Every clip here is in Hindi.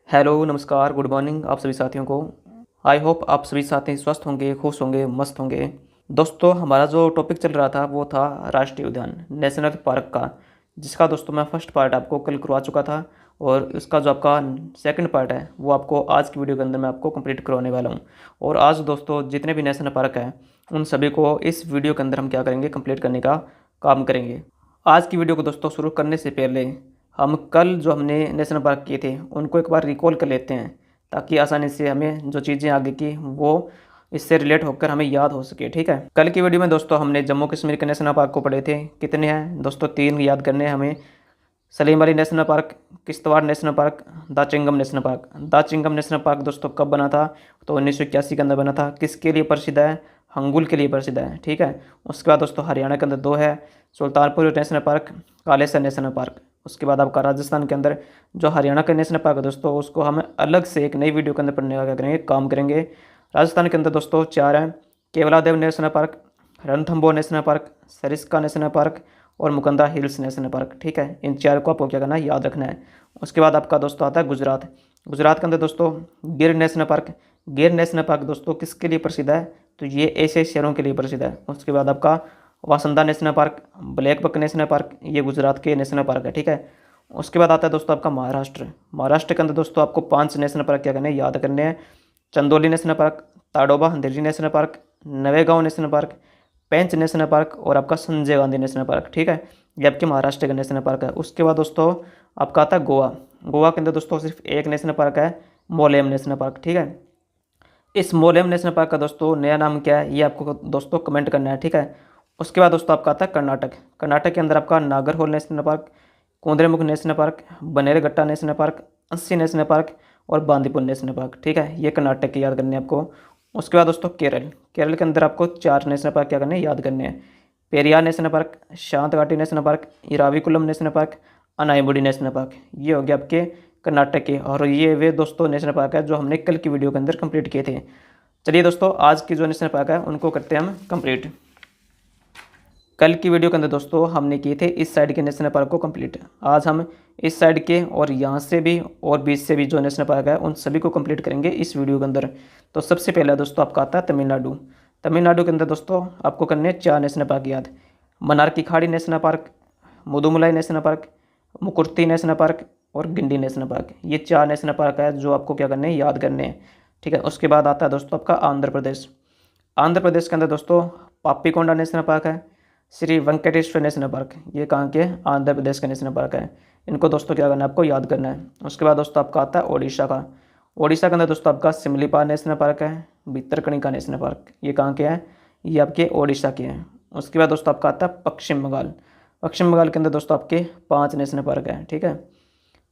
हेलो, नमस्कार, गुड मॉर्निंग आप सभी साथियों को। आई होप आप सभी साथी स्वस्थ होंगे, खुश होंगे, मस्त होंगे। दोस्तों, हमारा जो टॉपिक चल रहा था वो था राष्ट्रीय उद्यान, नेशनल पार्क का, जिसका दोस्तों मैं फर्स्ट पार्ट आपको कल करवा चुका था। और उसका जो आपका सेकंड पार्ट है वो आपको आज की वीडियो के अंदर मैं आपको कंप्लीट करवाने वाला हूँ। और आज दोस्तों जितने भी नेशनल पार्क हैं उन सभी को इस वीडियो के अंदर हम क्या करेंगे, कंप्लीट करने का काम करेंगे। आज की वीडियो को दोस्तों शुरू करने से पहले हम कल जो हमने नेशनल पार्क किए थे उनको एक बार रिकॉल कर लेते हैं, ताकि आसानी से हमें जो चीज़ें आगे की वो इससे रिलेट होकर हमें याद हो सके। ठीक है, कल की वीडियो में दोस्तों हमने जम्मू कश्मीर के नेशनल पार्क को पढ़े थे। कितने हैं दोस्तों? 3 याद करने हैं हमें। Salim Ali national park, Kishtwar national park, Dachigam national park. Dachigam national park दोस्तों कब बना था? तो 1981 के अंदर बना था। किसके लिए प्रसिद्ध है? हंगुल के लिए प्रसिद्ध है। ठीक है, उसके बाद दोस्तों हरियाणा के अंदर 2 है, Sultanpur national park, Kalesar national park. उसके बाद आपका राजस्थान के अंदर जो हरियाणा का नेशनल पार्क है दोस्तों, उसको हम अलग से एक नई वीडियो के अंदर पढ़ने का क्या करेंगे, काम करेंगे। राजस्थान के अंदर दोस्तों 4 हैं, Keoladeo national park, Ranthambore national park, Sariska national park और मुकंदा हिल्स नेशनल पार्क। ठीक है, इन 4 को आपको क्या करना है, याद रखना है। उसके बाद आपका दोस्तों आता है गुजरात। गुजरात के अंदर दोस्तों गिर नेशनल पार्क। गिर नेशनल पार्क दोस्तों किसके लिए प्रसिद्ध है? तो ये एशियाई शेरों के लिए प्रसिद्ध है। उसके बाद आपका वासंदा national park, black buck national park, ये गुजरात के नेशनल पार्क है। ठीक है, उसके बाद आता है दोस्तों आपका महाराष्ट्र। महाराष्ट्र के अंदर दोस्तों आपको 5 नेशनल पार्क क्या करने हैं, याद करने हैं। Chandoli national park, Tadoba Andhari national park, Navegaon national park, Pench national park और आपका संजय गांधी नेशनल पार्क। ठीक है, ये आपके महाराष्ट्र का नेशनल पार्क है। उसके बाद दोस्तों आपका आता है गोवा। गोवा के अंदर दोस्तों सिर्फ एक नेशनल पार्क है, मोलेम नेशनल पार्क। ठीक है, इस मोलेम नेशनल पार्क का दोस्तों नया नाम क्या है, ये आपको दोस्तों कमेंट करना है। ठीक है, उसके बाद दोस्तों आपका आता है कर्नाटक। कर्नाटक के अंदर आपका Nagarhole national park, Kudremukh national park, Bannerghatta national park, अस्सी नेशनल पार्क और बांदीपुर नेशनल पार्क। ठीक है, ये कर्नाटक के याद करने हैं आपको। उसके बाद दोस्तों केरल। केरल के अंदर आपको 4 नेशनल पार्क क्या करने हैं, याद करने हैं। पेरियार नेशनल पार्क, शांत घाटी national park, Eravikulam national park, Anaimudi national park. ये हो गया आपके कर्नाटक के, और ये वे दोस्तों नेशनल पार्क है जो हमने कल की वीडियो के अंदर कंप्लीट किए थे। चलिए दोस्तों, आज की जो नेशनल पार्क है उनको करते हैं हम कंप्लीट। कल की वीडियो के अंदर दोस्तों हमने किए थे इस साइड के नेशनल पार्क को कंप्लीट। आज हम इस साइड के और यहाँ से भी और बीच से भी जो नेशनल पार्क है उन सभी को कंप्लीट करेंगे इस वीडियो के अंदर। तो सबसे पहला दोस्तों आपका आता है तमिलनाडु। तमिलनाडु के अंदर दोस्तों आपको करने हैं 4 नेशनल पार्क याद। मन्नार की खाड़ी national park, Mudumalai national park, Mukurthi national park और गिंडी नेशनल पार्क। ये 4 नेशनल पार्क है जो आपको क्या करने हैं, याद करने हैं। ठीक है, उसके बाद आता है दोस्तों आपका आंध्र प्रदेश। आंध्र प्रदेश के अंदर दोस्तों पापीकोंडा नेशनल पार्क है, श्री वेंकटेश्वर नेशनल पार्क, ये कहाँ के? आंध्र प्रदेश का नेशनल पार्क है। इनको दोस्तों क्या करना है, आपको याद करना है। उसके बाद दोस्तों आपका आता है ओडिशा का। ओडिशा के अंदर दोस्तों आपका सिमलीपाल नेशनल पार्क है, भितरकनिका नेशनल पार्क, ये कहाँ के हैं? ये आपके ओडिशा के हैं। उसके बाद दोस्तों आपका आता है पश्चिम बंगाल। पश्चिम बंगाल के अंदर दोस्तों आपके 5 नेशनल पार्क हैं। ठीक है,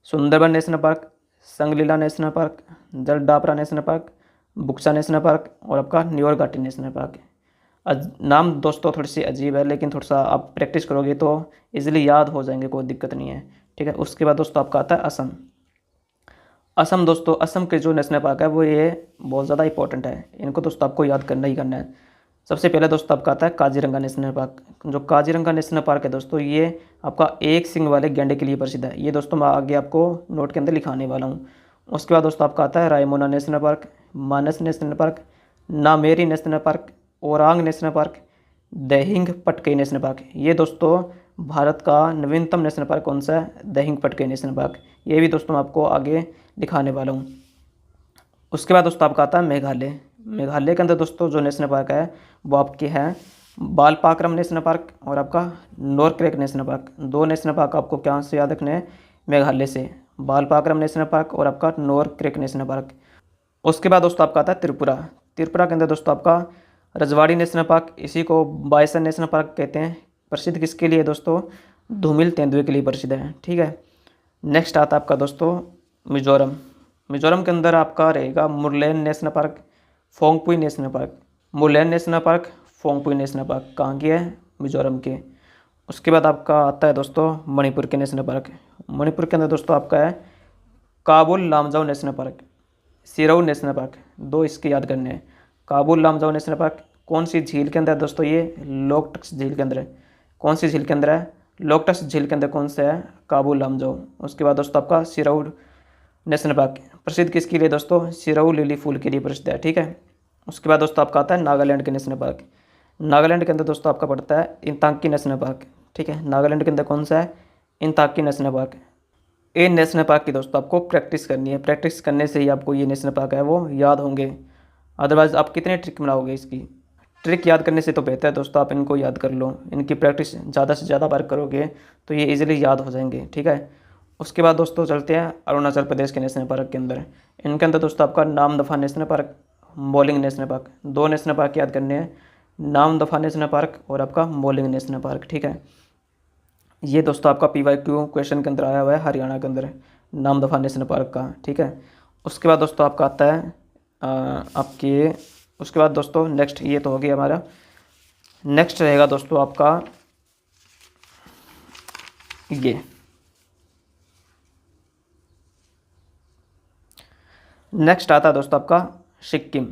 Sundarban national park, Singalila national park, Jaldapara national park, Buxa national park और आपका न्योर घाटी नेशनल पार्क। नाम दोस्तों थोड़ी सी अजीब है, लेकिन थोड़ा सा आप प्रैक्टिस करोगे तो इजीली याद हो जाएंगे, कोई दिक्कत नहीं है। ठीक है, उसके बाद दोस्तों आपका आता है असम। असम दोस्तों, असम के जो नेशनल पार्क है वो ये बहुत ज़्यादा इंपॉर्टेंट है, इनको दोस्तों आपको याद करना ही करना है। सबसे पहले दोस्तों आपका आता है काजीरंगा नेशनल पार्क। जो काजीरंगा नेशनल पार्क है दोस्तों, ये आपका एक सिंग वाले गैंडे के लिए प्रसिद्ध है। ये दोस्तों मैं आगे आपको नोट के अंदर लिखाने वाला हूँ। उसके बाद दोस्तों आपका आता है Raimona national park, Manas national park, Nameri national park, Orang national park, Dehing Patkai national park. ये दोस्तों भारत का नवीनतम नेशनल पार्क कौन सा है? दहिंग पटकई नेशनल पार्क। ये भी दोस्तों मैं आपको आगे दिखाने वाला हूँ। उसके बाद दोस्तों आपका आता है मेघालय। मेघालय के अंदर दोस्तों जो नेशनल पार्क है वो आपके हैं बालपाक्रम नेशनल पार्क और आपका नोरक्रैक नेशनल पार्क। 2 नेशनल पार्क आपको क्या से याद रखने हैं? मेघालय से, बालपाक्रम नेशनल पार्क और आपका नोरक्रैक नेशनल पार्क। उसके बाद दोस्तों आपका आता है त्रिपुरा। त्रिपुरा के अंदर दोस्तों आपका रजवाड़ी नेशनल पार्क, इसी को बाइसन नेशनल पार्क कहते हैं। प्रसिद्ध किसके लिए दोस्तों? धूमिल तेंदुए के लिए प्रसिद्ध है। ठीक है, नेक्स्ट आता है आपका दोस्तों मिजोरम। मिजोरम के अंदर आपका रहेगा Murlen national park, Phawngpui national park. Murlen national park, Phawngpui national park कहाँ के हैं? मिजोरम के। उसके बाद आपका आता है दोस्तों मणिपुर के नेशनल पार्क। मणिपुर के अंदर दोस्तों आपका है Keibul Lamjao national park, Sirohi national park. 2 इसके याद करने हैं। काबुल लामजाओ नेशनल पार्क कौन सी झील के अंदर है दोस्तों? ये लोकटक झील के अंदर है। कौन सी झील के अंदर है? लोकटक झील के अंदर कौन सा है? काबुल लामजाओ। उसके बाद दोस्तों आपका सिरऊ नेशनल पार्क प्रसिद्ध किसके लिए दोस्तों? सिरोऊ लिली फूल के लिए प्रसिद्ध है, ठीक है। उसके बाद दोस्तों आपका आता है नागालैंड के नेशनल पार्क। नागालैंड के अंदर दोस्तों आपका पड़ता है इंतांकी नेशनल पार्क, ठीक है। नागालैंड के अंदर कौन सा है? इंतांकी नेशनल पार्क। ये नेशनल पार्क की दोस्तों आपको प्रैक्टिस करनी है, प्रैक्टिस करने से ही आपको ये नेशनल पार्क है वो याद होंगे। अदरवाइज़ आप कितने ट्रिक बनाओगे इसकी? ट्रिक याद करने से तो बेहतर है दोस्तों आप इनको याद कर लो, इनकी प्रैक्टिस ज़्यादा से ज़्यादा बार करोगे तो ये इजीली याद हो जाएंगे, ठीक है। उसके बाद दोस्तों चलते हैं अरुणाचल प्रदेश के नेशनल पार्क के अंदर। इनके अंदर दोस्तों आपका Namdapha national park, moulding national park, दो नेशनल पार्क याद करने हैं, नामदफा नेशनल पार्क और आपका मोलिंग नेशनल पार्क, ठीक है। ये दोस्तों आपका PYQ क्वेश्चन के अंदर आया हुआ है हरियाणा के अंदर, नामदफा नेशनल पार्क का, ठीक है। उसके बाद दोस्तों आपका आता है आपके, उसके बाद दोस्तों नेक्स्ट, ये तो हो गया हमारा। नेक्स्ट रहेगा दोस्तों आपका ये, नेक्स्ट आता है दोस्तों आपका सिक्किम।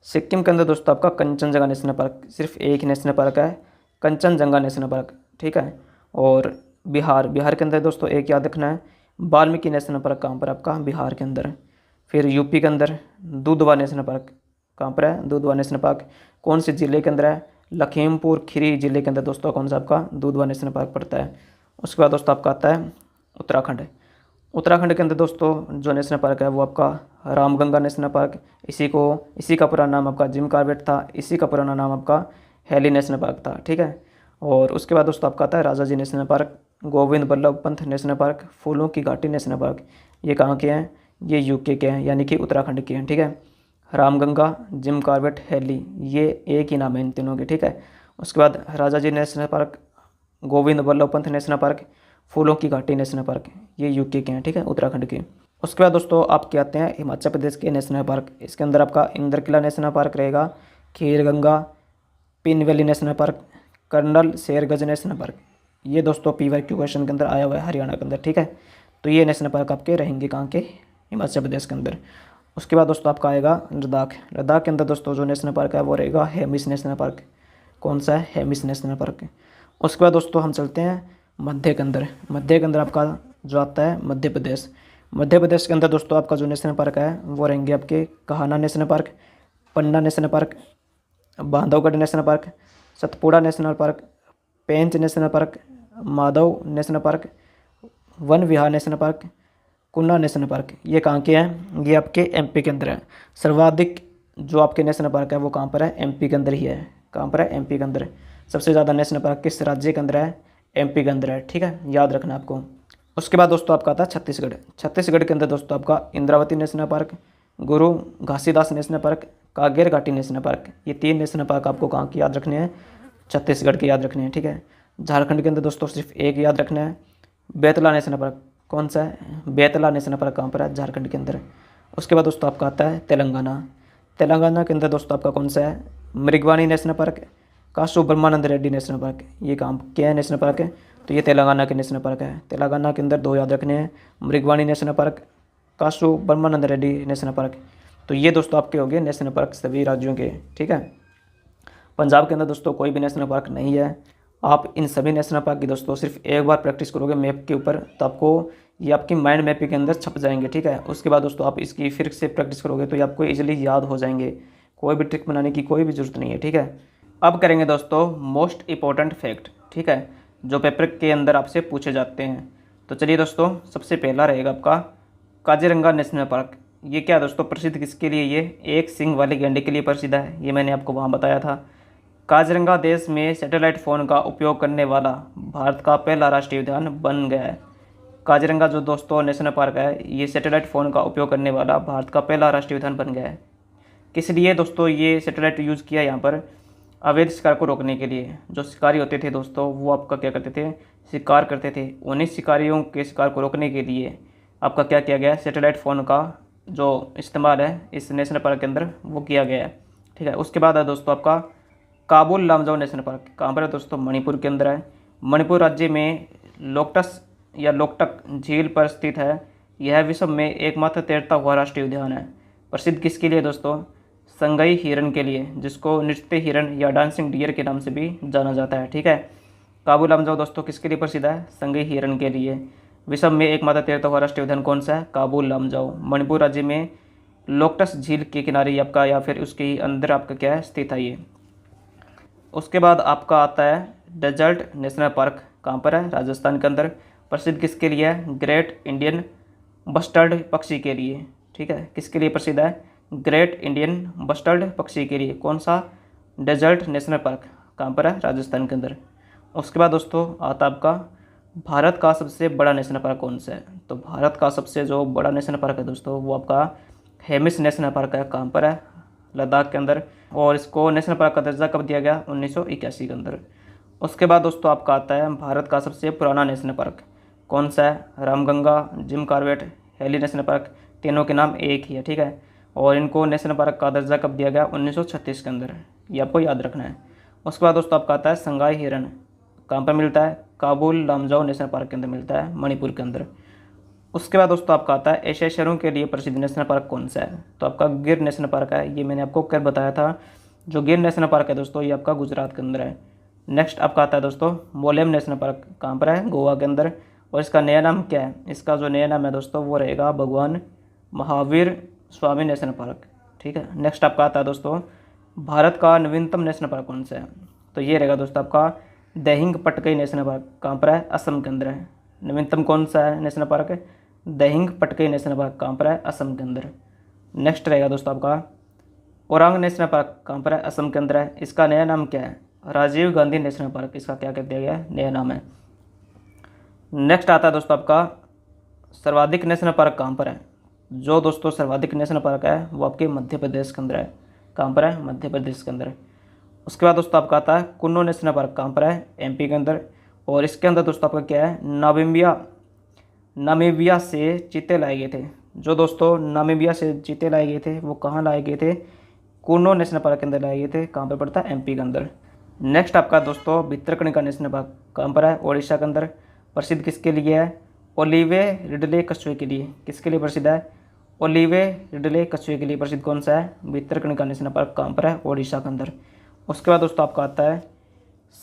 सिक्किम के अंदर दोस्तों आपका कंचनजंगा नेशनल पार्क, सिर्फ एक ही नेशनल पार्क है, कंचनजंगा नेशनल पार्क, ठीक है। और बिहार, बिहार के अंदर दोस्तों एक याद रखना है, वाल्मीकि नेशनल पार्क कहाँ पर? आपका बिहार के अंदर। फिर यूपी के अंदर दुधवा नेशनल पार्क, कहाँ पर है? दुधवा नेशनल पार्क कौन से ज़िले के अंदर है? लखीमपुर खीरी ज़िले के अंदर दोस्तों कौन सा आपका दुधवा नेशनल पार्क पड़ता है। उसके बाद दोस्तों आपका आता है उत्तराखंड। उत्तराखंड के अंदर दोस्तों जो नेशनल पार्क है वो आपका रामगंगा नेशनल पार्क, इसी का पुराना नाम आपका जिम कॉर्बेट था, इसी का पुराना नाम आपका हेली नेशनल पार्क था, ठीक है। और उसके बाद दोस्तों आपका आता है Rajaji national park, Govind Ballabh Pant national park, फूलों की घाटी नेशनल पार्क। ये कहाँ के हैं? ये यूके के हैं, यानी कि उत्तराखंड के हैं, ठीक है। रामगंगा, जिम कॉर्बेट, हेली, ये एक ही नाम है इन तीनों के, ठीक है। उसके बाद Rajaji national park, Govind Ballabh Pant national park, फूलों की घाटी नेशनल पार्क, ये यूके के हैं, ठीक है, उत्तराखंड के। उसके बाद दोस्तों आपके आते हैं हिमाचल प्रदेश के नेशनल पार्क। इसके अंदर आपका इंद्रकिला नेशनल पार्क रहेगा, Khirganga, Pin valley national park, colonel Sherjung national park. ये दोस्तों PYQ क्वेश्चन के अंदर आया हुआ है हरियाणा के अंदर, ठीक है। तो ये नेशनल पार्क आपके रहेंगे कहाँ के? हिमाचल प्रदेश के अंदर। उसके बाद दोस्तों आपका आएगा लद्दाख। लद्दाख के अंदर दोस्तों जो नेशनल पार्क है वो रहेगा हेमिस नेशनल पार्क। कौन सा है? Hemis national park. उसके बाद दोस्तों हम चलते हैं मध्य के अंदर। मध्य के अंदर आपका जो आता है मध्य प्रदेश। मध्य प्रदेश के अंदर दोस्तों आपका जो नेशनल पार्क है वो रहेंगे आपके Kanha national park, Panna national park, Bandhavgarh national park, Satpura national park, Pench national park, Madhav national park, Van Vihar national park, Kuno national park. ये कहाँ के हैं? ये आपके MP के अंदर है। सर्वाधिक जो आपके नेशनल पार्क है वो कहाँ पर है? MP के अंदर ही है। कहाँ पर है? MP के अंदर। सबसे ज़्यादा नेशनल पार्क किस राज्य के अंदर है? MP के अंदर है, ठीक है, याद रखना आपको। उसके बाद दोस्तों आपका आता है छत्तीसगढ़। छत्तीसगढ़ के अंदर दोस्तों आपका इंद्रावती नेशनल पार्क, गुरु घासीदास नेशनल पार्क, कागेर घाटी नेशनल पार्क। ये 3 नेशनल पार्क आपको कहाँ के याद रखने हैं? छत्तीसगढ़ के याद रखने हैं, ठीक है। झारखंड के अंदर दोस्तों सिर्फ एक याद रखना है, बेतला नेशनल पार्क। कौन सा है? बेतला नेशनल पार्क कहाँ पर है? झारखंड के अंदर। उसके बाद दोस्तों आपका आता है तेलंगाना। तेलंगाना के अंदर दोस्तों आपका कौन सा है? मृगवानी नेशनल पार्क, कासु ब्रह्मानंद रेड्डी नेशनल पार्क। ये कहाँ क्या है नेशनल पार्क है? तो ये तेलंगाना के नेशनल पार्क है। तेलंगाना के अंदर 2 याद रखने हैं, मृगवानी नेशनल पार्क, कासु ब्रह्मानंद रेड्डी नेशनल पार्क। तो ये दोस्तों आपके हो गए नेशनल पार्क सभी राज्यों के, ठीक है। पंजाब के अंदर दोस्तों कोई भी नेशनल पार्क नहीं है। आप इन सभी नेशनल पार्क की दोस्तों सिर्फ एक बार प्रैक्टिस करोगे मैप के ऊपर तो आपको ये आपकी माइंड मैप के अंदर छप जाएंगे, ठीक है। उसके बाद दोस्तों आप इसकी फिर से प्रैक्टिस करोगे तो ये आपको इजीली याद हो जाएंगे, कोई भी ट्रिक बनाने की कोई भी ज़रूरत नहीं है, ठीक है। अब करेंगे दोस्तों मोस्ट इंपॉर्टेंट फैक्ट, ठीक है, जो पेपर के अंदर आपसे पूछे जाते हैं। तो चलिए दोस्तों, सबसे पहला रहेगा आपका काजीरंगा नेशनल पार्क। ये क्या दोस्तों प्रसिद्ध किसके लिए? ये एक सींग वाले गैंडे के लिए प्रसिद्ध है, ये मैंने आपको वहाँ बताया था। काजीरंगा देश में सैटेलाइट फ़ोन का उपयोग करने वाला भारत का पहला राष्ट्रीय उद्यान बन गया है। काजीरंगा जो दोस्तों नेशनल पार्क है ये सैटेलाइट फ़ोन का उपयोग करने वाला भारत का पहला राष्ट्रीय उद्यान बन गया है। किस लिए दोस्तों ये सैटेलाइट यूज़ किया यहाँ पर? अवैध शिकार को रोकने के लिए। जो शिकारी होते थे दोस्तों वो आपका क्या करते थे? शिकार करते थे। उन्हीं शिकारियों के शिकार को रोकने के लिए आपका क्या किया गया? सैटेलाइट फ़ोन का जो इस्तेमाल है इस नेशनल पार्क के अंदर वो किया गया है, ठीक है। उसके बाद है दोस्तों आपका काबुल लामजाओ नेशनल पार्क। कहाँ पर है दोस्तों? मणिपुर के अंदर है। मणिपुर राज्य में लोकटस या लोकटक झील पर स्थित है। यह विश्व में एकमात्र तैरता हुआ राष्ट्रीय उद्यान है। प्रसिद्ध किसके लिए दोस्तों? संगई हिरन के लिए, जिसको नृत्य हिरन या डांसिंग डियर के नाम से भी जाना जाता है, ठीक है। काबुल लामजाओ दोस्तों किसके लिए प्रसिद्ध है? संगई हिरन के लिए। विश्व में एकमात्र तैरता हुआ राष्ट्रीय उद्यान कौन सा है? काबुल लामजाओ। मणिपुर राज्य में लोकटस झील के किनारे आपका या फिर उसके ही अंदर आपका क्या है स्थित है ये। उसके बाद आपका आता है डेजर्ट नेशनल पार्क, कहाँ पर है? राजस्थान के अंदर। प्रसिद्ध किसके लिए है? ग्रेट इंडियन बस्टर्ड पक्षी के लिए। ठीक है, किसके लिए प्रसिद्ध है? ग्रेट इंडियन बस्टर्ड पक्षी के लिए। कौन सा? डेजर्ट नेशनल पार्क, कहाँ पर है? राजस्थान के अंदर। उसके बाद दोस्तों आता आपका भारत का सबसे बड़ा नेशनल पार्क कौन सा है? तो भारत का सबसे जो बड़ा नेशनल पार्क है दोस्तों वो आपका हेमिस नेशनल पार्क है, कहाँ पर है? लद्दाख के अंदर। और इसको नेशनल पार्क का दर्जा कब दिया गया? 1981 के अंदर। उसके बाद दोस्तों आपका आता है भारत का सबसे पुराना नेशनल पार्क कौन सा है? Ramganga, Jim Corbett, heli national park, तीनों के नाम एक ही है। ठीक है, और इनको नेशनल पार्क का दर्जा कब दिया गया? 1936 के अंदर। ये आपको याद रखना है। उसके बाद दोस्तों आपका आता है संगाई हिरन, कहाँ पर मिलता है? काबुल लामजाओ नेशनल पार्क के अंदर मिलता है, मणिपुर के अंदर। उसके बाद दोस्तों आपका आता है एशियाई शेरों के लिए प्रसिद्ध नेशनल पार्क कौन सा है? तो आपका गिर नेशनल पार्क है। ये मैंने आपको कल बताया था। जो गिर नेशनल पार्क है दोस्तों ये आपका गुजरात के अंदर है। नेक्स्ट आपका आता है दोस्तों मोलेम नेशनल पार्क, कहाँ पर है? गोवा के अंदर। और इसका नया नाम क्या है? इसका जो नया नाम है दोस्तों वो रहेगा भगवान महावीर स्वामी नेशनल पार्क। ठीक है, नेक्स्ट आपका आता है दोस्तों भारत का नवीनतम नेशनल पार्क कौन सा है? तो ये रहेगा दोस्तों आपका दहिंग पटकई नेशनल पार्क, कहाँ पर है? असम के अंदर है। नवीनतम कौन सा है national park? Dehing Patkai national park, कहाँ पर है? असम के अंदर। नेक्स्ट रहेगा दोस्तों आपका ओरांग नेशनल पार्क, कहाँ पर है? असम के अंदर है। इसका नया नाम क्या है? राजीव गांधी नेशनल पार्क, इसका क्या कह दिया गया है? नया नाम है। नेक्स्ट आता है दोस्तों आपका सर्वाधिक नेशनल पार्क कहाँ पर है? जो दोस्तों सर्वाधिक नेशनल पार्क है वो आपके मध्य प्रदेश के अंदर है। कहाँ पर है? मध्य प्रदेश के अंदर। उसके बाद दोस्तों आपका आता है कुन्नो नेशनल पार्क, कहाँ पर है? एमपी के अंदर। और इसके अंदर दोस्तों आपका क्या है? नामीबिया से चीते लाए गए थे। जो दोस्तों नामीबिया से चीते लाए गए थे वो कहाँ लाए गए थे? कुन्नो नेशनल पार्क के अंदर लाए गए थे। कहाँ पर पड़ता है? एमपी के अंदर। नेक्स्ट आपका दोस्तों भितरकनिका नेशनल पार्क, कहाँ पर है? ओडिशा के अंदर। प्रसिद्ध किसके लिए है? ओलिवे रिडले कछुए के लिए। किसके लिए प्रसिद्ध है? ओलिवे रिडले कछुए के लिए प्रसिद्ध कौन सा है? भितरकनिका नेशनल पार्क, कहाँ पर है? ओडिशा के अंदर। उसके बाद दोस्तों आपका आता है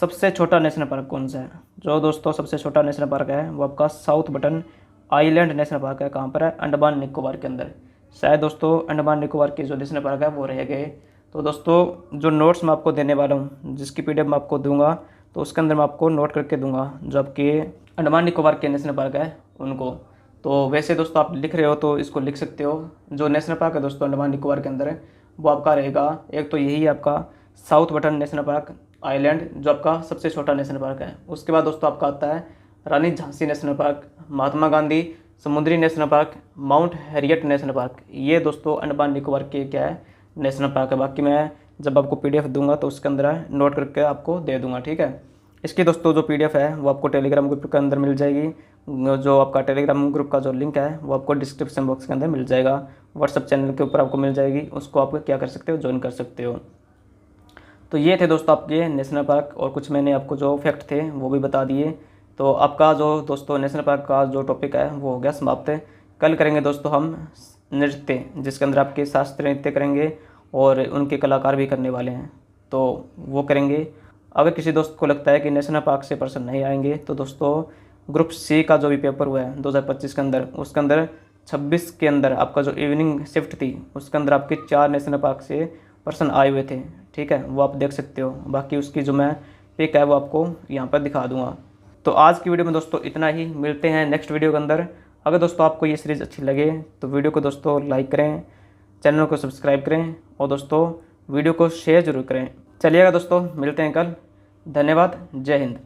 सबसे छोटा नेशनल पार्क कौन सा है? जो दोस्तों सबसे छोटा नेशनल पार्क है वो आपका south button island national park है। कहाँ पर है? अंडमान निकोबार के अंदर। शायद दोस्तों अंडमान निकोबार के जो नेशनल पार्क है वो रह गए। तो दोस्तों जो नोट्स मैं आपको देने वाला हूँ, जिसकी PDF मैं आपको दूंगा, तो उसके अंदर मैं आपको नोट करके दूंगा जो आपके अंडमान निकोबार के नेशनल पार्क है उनको। तो वैसे दोस्तों आप लिख रहे हो तो इसको लिख सकते हो। जो नेशनल पार्क है दोस्तों अंडमान निकोबार के अंदर वो आपका रहेगा, एक तो यही है आपका south button national park island, जो आपका सबसे छोटा नेशनल पार्क है। उसके बाद दोस्तों आपका आता है रानी झांसी नेशनल पार्क, महात्मा गांधी समुद्री national park, mount Harriet national park. ये दोस्तों अंडमान निकोबार के क्या है? नेशनल पार्क है। बाकी मैं जब आपको PDF दूंगा तो उसके अंदर नोट करके आपको दे दूंगा। ठीक है, इसकी दोस्तों जो PDF है वो आपको टेलीग्राम ग्रुप के अंदर मिल जाएगी। जो आपका टेलीग्राम ग्रुप का जो लिंक है वो आपको डिस्क्रिप्शन बॉक्स के अंदर मिल जाएगा। व्हाट्सअप चैनल के ऊपर आपको मिल जाएगी, उसको आप क्या कर सकते हो? ज्वाइन कर सकते हो। तो ये थे दोस्तों आपके नेशनल पार्क, और कुछ मैंने आपको जो फैक्ट थे वो भी बता दिए। तो आपका जो दोस्तों नेशनल पार्क का जो टॉपिक है वो हो गया समाप्त। कल करेंगे दोस्तों हम नृत्य, जिसके अंदर आपके शास्त्रीय नृत्य करेंगे और उनके कलाकार भी करने वाले हैं, तो वो करेंगे। अगर किसी दोस्त को लगता है कि नेशनल पार्क से पर्सन नहीं आएंगे तो दोस्तों ग्रुप C का जो भी पेपर हुआ है 2025 के अंदर, उसके अंदर 26 के अंदर आपका जो इवनिंग शिफ्ट थी उसके अंदर आपके 4 नेशनल पार्क से पर्सन आए हुए थे। ठीक है, वो आप देख सकते हो। बाकी उसकी जो मैं पिक है वो आपको यहाँ पर दिखा दूंगा। तो आज की वीडियो में दोस्तों इतना ही। मिलते हैं नेक्स्ट वीडियो के अंदर। अगर दोस्तों आपको ये सीरीज़ अच्छी लगे तो वीडियो को दोस्तों लाइक करें, चैनल को सब्सक्राइब करें और दोस्तों वीडियो को शेयर जरूर करें। चलिएगा दोस्तों, मिलते हैं कल। धन्यवाद। जय हिंद।